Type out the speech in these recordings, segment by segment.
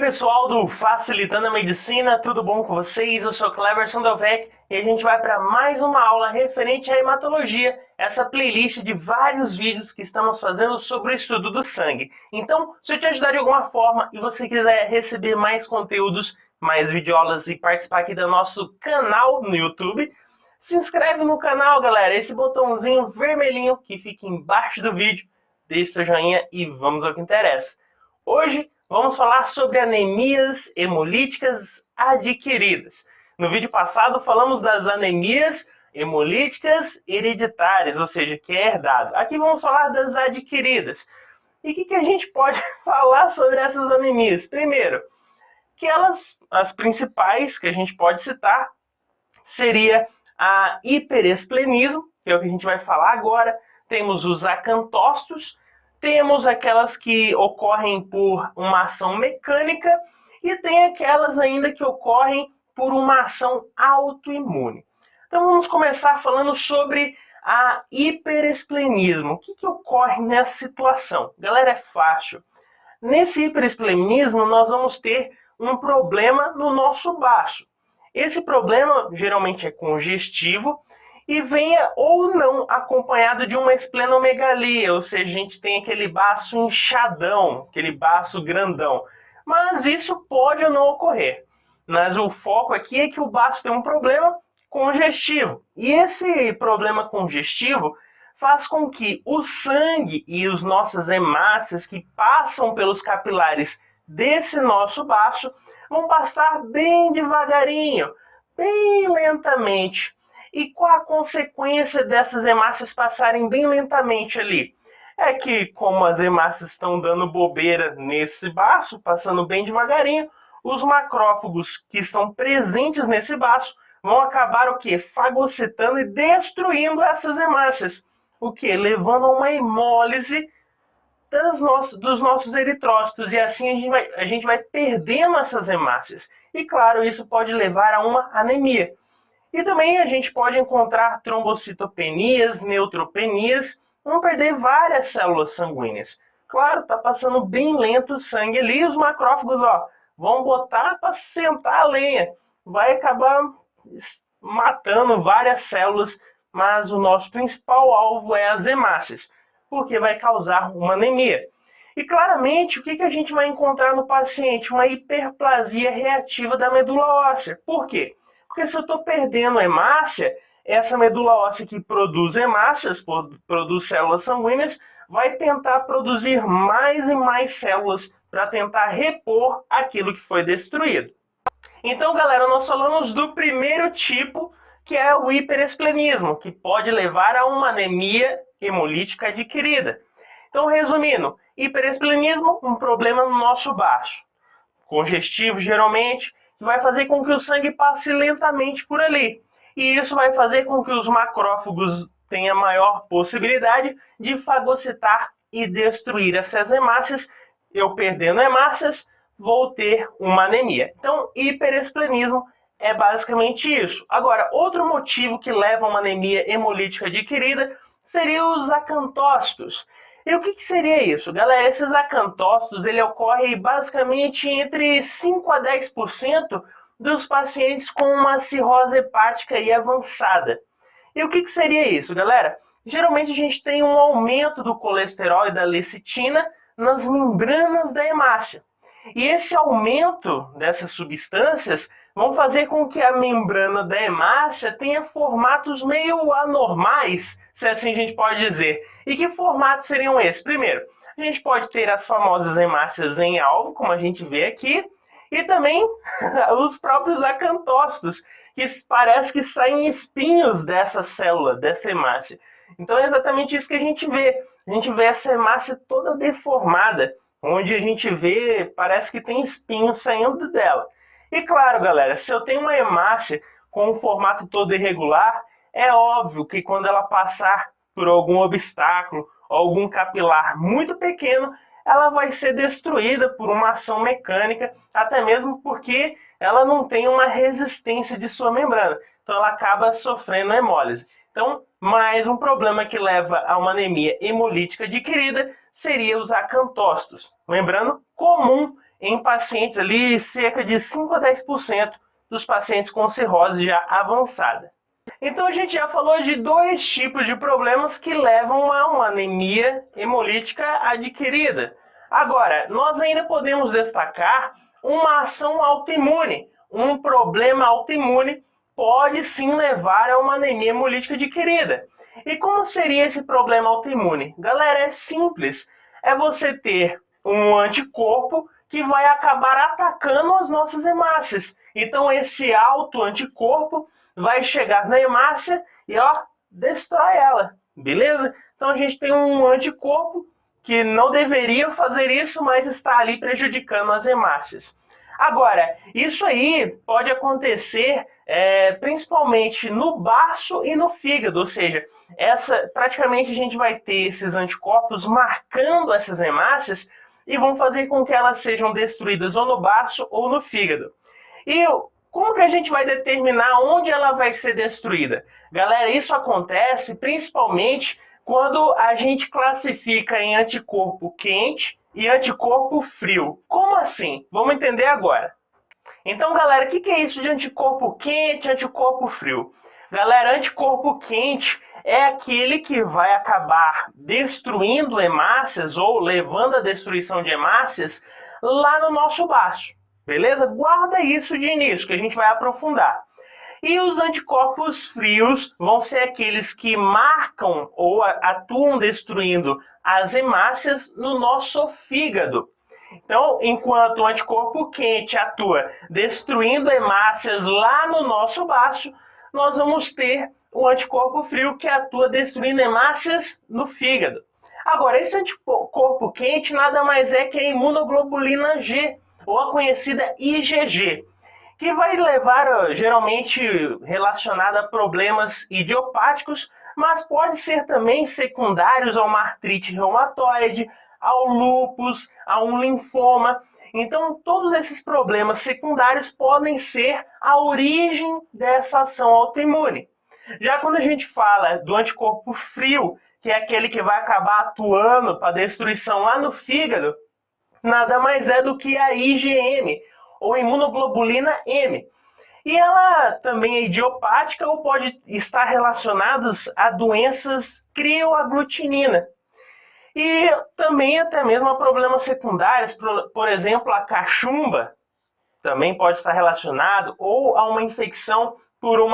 pessoal do Facilitando a Medicina, tudo bom com vocês? Eu sou Cleverson Delvec e a gente vai para mais uma aula referente à hematologia, essa playlist de vários vídeos que estamos fazendo sobre o estudo do sangue. Então, se eu te ajudar de alguma forma e você quiser receber mais conteúdos, mais videoaulas e participar aqui do nosso canal no YouTube, se inscreve no canal, galera, esse botãozinho vermelhinho que fica embaixo do vídeo, deixa seu joinha e vamos ao que interessa. Hoje vamos falar sobre anemias hemolíticas adquiridas. No vídeo passado falamos das anemias hemolíticas hereditárias, ou seja, que é herdado. Aqui vamos falar das adquiridas. E o que a gente pode falar sobre essas anemias? Primeiro, que as principais que a gente pode citar seria a hiperesplenismo, que é o que a gente vai falar agora. Temos os acantócitos, temos aquelas que ocorrem por uma ação mecânica e tem aquelas ainda que ocorrem por uma ação autoimune. Então vamos começar falando sobre a hiperesplenismo. O que ocorre nessa situação? Galera, é fácil. Nesse hiperesplenismo nós vamos ter um problema no nosso baço. Esse problema geralmente é congestivo e venha ou não acompanhado de uma esplenomegalia, ou seja, a gente tem aquele baço inchadão, aquele baço grandão. Mas isso pode ou não ocorrer. Mas o foco aqui é que o baço tem um problema congestivo. E esse problema congestivo faz com que o sangue e as nossas hemácias que passam pelos capilares desse nosso baço vão passar bem devagarinho, bem lentamente. E qual a consequência dessas hemácias passarem bem lentamente ali? É que, como as hemácias estão dando bobeira nesse baço, passando bem devagarinho, os macrófagos que estão presentes nesse baço vão acabar o quê? Fagocitando e destruindo essas hemácias. O quê? Levando a uma hemólise dos nossos eritrócitos, e assim a gente vai perdendo essas hemácias. E claro, isso pode levar a uma anemia. E também a gente pode encontrar trombocitopenias, neutropenias, vão perder várias células sanguíneas. Claro, está passando bem lento o sangue ali, os macrófagos vão botar para sentar a lenha. Vai acabar matando várias células, mas o nosso principal alvo é as hemácias, porque vai causar uma anemia. E claramente, o que a gente vai encontrar no paciente? Uma hiperplasia reativa da medula óssea. Por quê? Porque se eu estou perdendo hemácia, essa medula óssea que produz hemácias, produz células sanguíneas, vai tentar produzir mais e mais células para tentar repor aquilo que foi destruído. Então, galera, nós falamos do primeiro tipo, que é o hiperesplenismo, que pode levar a uma anemia hemolítica adquirida. Então, resumindo, hiperesplenismo, um problema no nosso baço. Congestivo, geralmente, que vai fazer com que o sangue passe lentamente por ali. E isso vai fazer com que os macrófagos tenham maior possibilidade de fagocitar e destruir essas hemácias. Eu perdendo hemácias, vou ter uma anemia. Então, hiperesplenismo é basicamente isso. Agora, outro motivo que leva a uma anemia hemolítica adquirida seria os acantócitos. E o que seria isso? Galera, esses acantócitos ele ocorre basicamente entre 5 a 10% dos pacientes com uma cirrose hepática e avançada. E o que seria isso, galera? Geralmente a gente tem um aumento do colesterol e da lecitina nas membranas da hemácia. E esse aumento dessas substâncias vão fazer com que a membrana da hemácia tenha formatos meio anormais, se assim a gente pode dizer. E que formatos seriam esses? Primeiro, a gente pode ter as famosas hemácias em alvo, como a gente vê aqui, e também os próprios acantócitos, que parece que saem espinhos dessa célula, dessa hemácia. Então é exatamente isso que a gente vê. A gente vê essa hemácia toda deformada, onde a gente vê, parece que tem espinhos saindo dela. E claro, galera, se eu tenho uma hemácia com um formato todo irregular, é óbvio que quando ela passar por algum obstáculo, algum capilar muito pequeno, ela vai ser destruída por uma ação mecânica, até mesmo porque ela não tem uma resistência de sua membrana. Então ela acaba sofrendo hemólise. Então, mais um problema que leva a uma anemia hemolítica adquirida seria os acantócitos. Lembrando, comum em pacientes ali, cerca de 5 a 10% dos pacientes com cirrose já avançada. Então a gente já falou de dois tipos de problemas que levam a uma anemia hemolítica adquirida. Agora, nós ainda podemos destacar uma ação autoimune. Um problema autoimune pode sim levar a uma anemia hemolítica adquirida. E como seria esse problema autoimune? Galera, é simples. É você ter um anticorpo que vai acabar atacando as nossas hemácias. Então esse autoanticorpo vai chegar na hemácia e destrói ela, beleza? Então a gente tem um anticorpo que não deveria fazer isso, mas está ali prejudicando as hemácias. Agora, isso aí pode acontecer principalmente no baço e no fígado, ou seja, praticamente a gente vai ter esses anticorpos marcando essas hemácias e vão fazer com que elas sejam destruídas ou no baço ou no fígado. E como que a gente vai determinar onde ela vai ser destruída? Galera, isso acontece principalmente quando a gente classifica em anticorpo quente e anticorpo frio. Como assim? Vamos entender agora. Então, galera, o que é isso de anticorpo quente e anticorpo frio? Galera, anticorpo quente é aquele que vai acabar destruindo hemácias ou levando a destruição de hemácias lá no nosso baço. Beleza? Guarda isso de início, que a gente vai aprofundar. E os anticorpos frios vão ser aqueles que marcam ou atuam destruindo as hemácias no nosso fígado. Então, enquanto o anticorpo quente atua destruindo hemácias lá no nosso baço, nós vamos ter o anticorpo frio que atua destruindo hemácias no fígado. Agora, esse anticorpo quente nada mais é que a imunoglobulina G, ou a conhecida IgG, que vai levar, geralmente, relacionada a problemas idiopáticos, mas pode ser também secundários a uma artrite reumatoide, ao lúpus, a um linfoma. Então, todos esses problemas secundários podem ser a origem dessa ação autoimune. Já quando a gente fala do anticorpo frio, que é aquele que vai acabar atuando para destruição lá no fígado, nada mais é do que a IgM, ou imunoglobulina M. E ela também é idiopática ou pode estar relacionada a doenças crioaglutinina. E também até mesmo a problemas secundários, por exemplo, a cachumba também pode estar relacionado, ou a uma infecção por um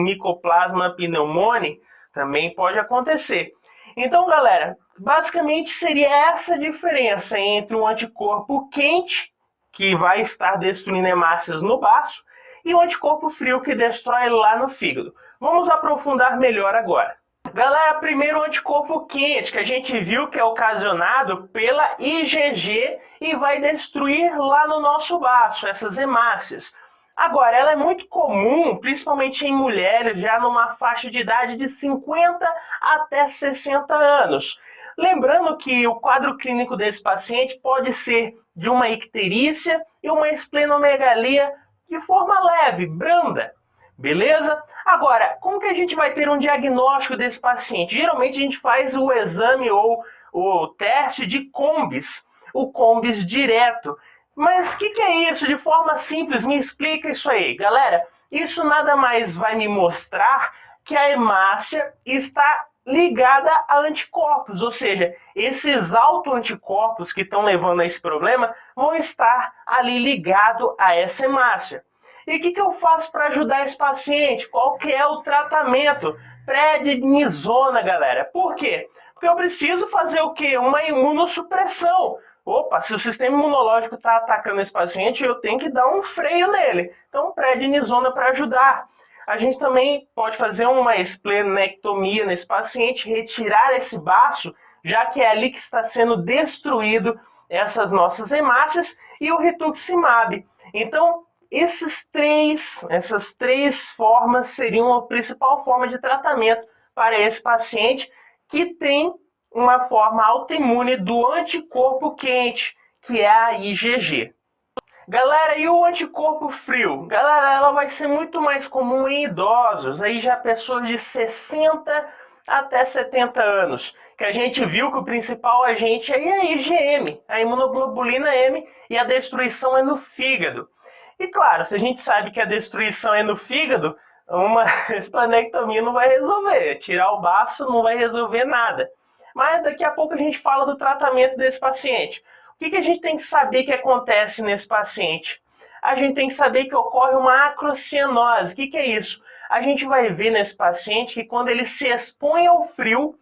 Mycoplasma pneumoniae, também pode acontecer. Então, galera, basicamente seria essa diferença entre um anticorpo quente, que vai estar destruindo hemácias no baço, e um anticorpo frio que destrói lá no fígado. Vamos aprofundar melhor agora. Galera, primeiro o anticorpo quente, que a gente viu que é ocasionado pela IgG e vai destruir lá no nosso baço essas hemácias. Agora, ela é muito comum, principalmente em mulheres, já numa faixa de idade de 50 até 60 anos. Lembrando que o quadro clínico desse paciente pode ser de uma icterícia e uma esplenomegalia de forma leve, branda. Beleza? Agora, como que a gente vai ter um diagnóstico desse paciente? Geralmente a gente faz o exame ou o teste de Combis, o Combis direto. Mas o que é isso? De forma simples, me explica isso aí. Galera, isso nada mais vai me mostrar que a hemácia está ligada a anticorpos, ou seja, esses autoanticorpos que estão levando a esse problema vão estar ali ligados a essa hemácia. E o que eu faço para ajudar esse paciente? Qual que é o tratamento? Prednisona, galera. Por quê? Porque eu preciso fazer o quê? Uma imunossupressão. Opa, se o sistema imunológico está atacando esse paciente, eu tenho que dar um freio nele. Então, prednisona para ajudar. A gente também pode fazer uma esplenectomia nesse paciente, retirar esse baço, já que é ali que está sendo destruído essas nossas hemácias, e o rituximab. Então, essas três formas seriam a principal forma de tratamento para esse paciente que tem uma forma autoimune do anticorpo quente, que é a IgG. Galera, e o anticorpo frio? Galera, ela vai ser muito mais comum em idosos, aí já pessoas de 60 até 70 anos, que a gente viu que o principal agente aí é a IgM, a imunoglobulina M, e a destruição é no fígado. E claro, se a gente sabe que a destruição é no fígado, uma esplenectomia não vai resolver, tirar o baço não vai resolver nada. Mas daqui a pouco a gente fala do tratamento desse paciente. O que a gente tem que saber que acontece nesse paciente? A gente tem que saber que ocorre uma acrocianose. O que é isso? A gente vai ver nesse paciente que quando ele se expõe ao frio,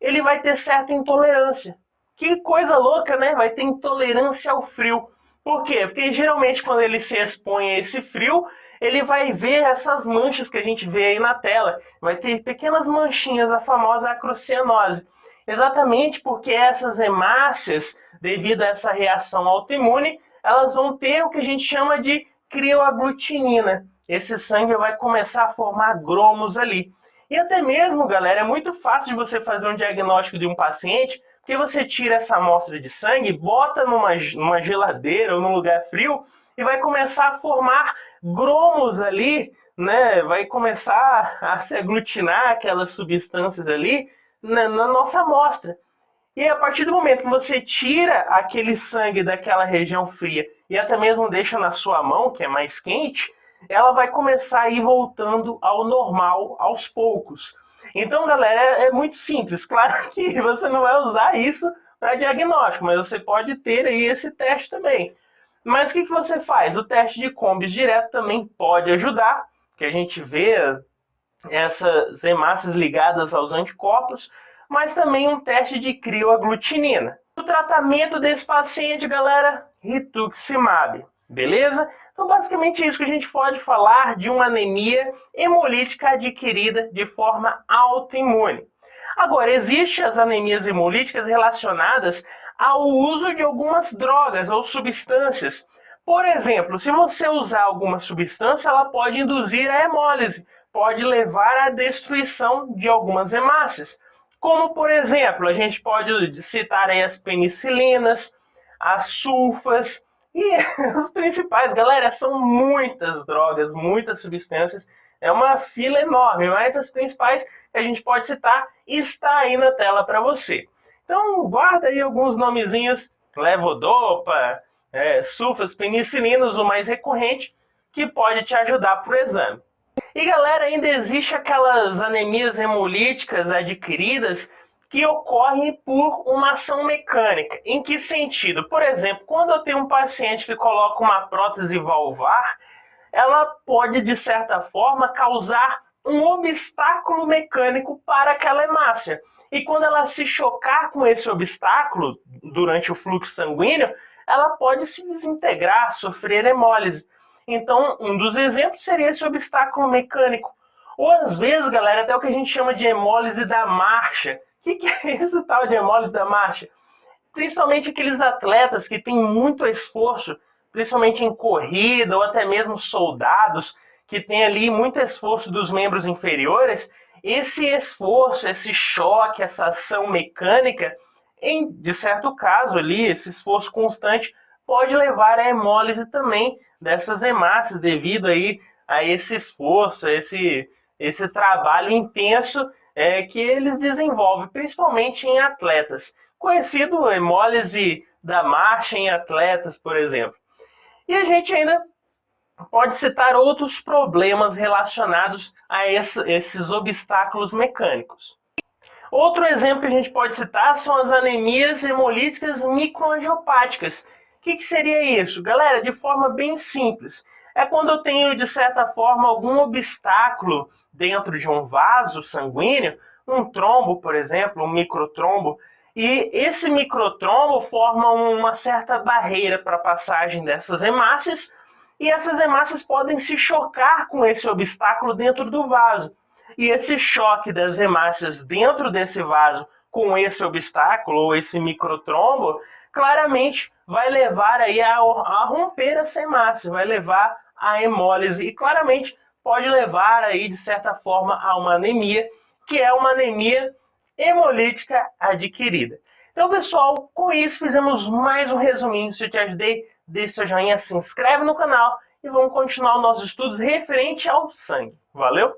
ele vai ter certa intolerância. Que coisa louca, né? Vai ter intolerância ao frio. Por quê? Porque geralmente quando ele se expõe a esse frio, ele vai ver essas manchas que a gente vê aí na tela. Vai ter pequenas manchinhas, a famosa acrocianose. Exatamente porque essas hemácias, devido a essa reação autoimune, elas vão ter o que a gente chama de crioaglutinina. Esse sangue vai começar a formar gromos ali. E até mesmo, galera, é muito fácil de você fazer um diagnóstico de um paciente, porque você tira essa amostra de sangue, bota numa geladeira ou num lugar frio e vai começar a formar gromos ali, né? Vai começar a se aglutinar aquelas substâncias ali na nossa amostra. E a partir do momento que você tira aquele sangue daquela região fria e até mesmo deixa na sua mão, que é mais quente, ela vai começar a ir voltando ao normal aos poucos. Então, galera, é muito simples. Claro que você não vai usar isso para diagnóstico, mas você pode ter aí esse teste também. Mas o que você faz? O teste de Combis direto também pode ajudar, que a gente vê essas hemácias ligadas aos anticorpos, mas também um teste de crioaglutinina. O tratamento desse paciente, galera, rituximab, beleza? Então, basicamente é isso que a gente pode falar de uma anemia hemolítica adquirida de forma autoimune. Agora, existem as anemias hemolíticas relacionadas ao uso de algumas drogas ou substâncias. Por exemplo, se você usar alguma substância, ela pode induzir a hemólise, pode levar à destruição de algumas hemácias. Como, por exemplo, a gente pode citar aí as penicilinas, as sulfas, e os principais, galera, são muitas drogas, muitas substâncias, é uma fila enorme, mas as principais que a gente pode citar está aí na tela para você. Então, guarda aí alguns nomezinhos, levodopa, sulfas, penicilinas, o mais recorrente, que pode te ajudar para o exame. E galera, ainda existe aquelas anemias hemolíticas adquiridas que ocorrem por uma ação mecânica. Em que sentido? Por exemplo, quando eu tenho um paciente que coloca uma prótese valvar, ela pode, de certa forma, causar um obstáculo mecânico para aquela hemácia. E quando ela se chocar com esse obstáculo durante o fluxo sanguíneo, ela pode se desintegrar, sofrer hemólise. Então, um dos exemplos seria esse obstáculo mecânico. Ou às vezes, galera, até o que a gente chama de hemólise da marcha. O que é esse tal de hemólise da marcha? Principalmente aqueles atletas que têm muito esforço, principalmente em corrida, ou até mesmo soldados, que têm ali muito esforço dos membros inferiores. Esse esforço, esse choque, essa ação mecânica, de certo caso ali, esse esforço constante, pode levar à hemólise também dessas hemácias, devido aí a esse esforço, esse trabalho intenso que eles desenvolvem, principalmente em atletas. Conhecido hemólise da marcha em atletas, por exemplo. E a gente ainda pode citar outros problemas relacionados a esses obstáculos mecânicos. Outro exemplo que a gente pode citar são as anemias hemolíticas microangiopáticas. O que seria isso? Galera, de forma bem simples. É quando eu tenho, de certa forma, algum obstáculo dentro de um vaso sanguíneo, um trombo, por exemplo, um microtrombo, e esse microtrombo forma uma certa barreira para a passagem dessas hemácias, e essas hemácias podem se chocar com esse obstáculo dentro do vaso. E esse choque das hemácias dentro desse vaso com esse obstáculo ou esse microtrombo, claramente vai levar aí a romper essa hemácia, vai levar à hemólise e claramente pode levar aí de certa forma a uma anemia, que é uma anemia hemolítica adquirida. Então, pessoal, com isso fizemos mais um resuminho. Se eu te ajudei, deixe seu joinha, se inscreve no canal e vamos continuar os nossos estudos referente ao sangue. Valeu?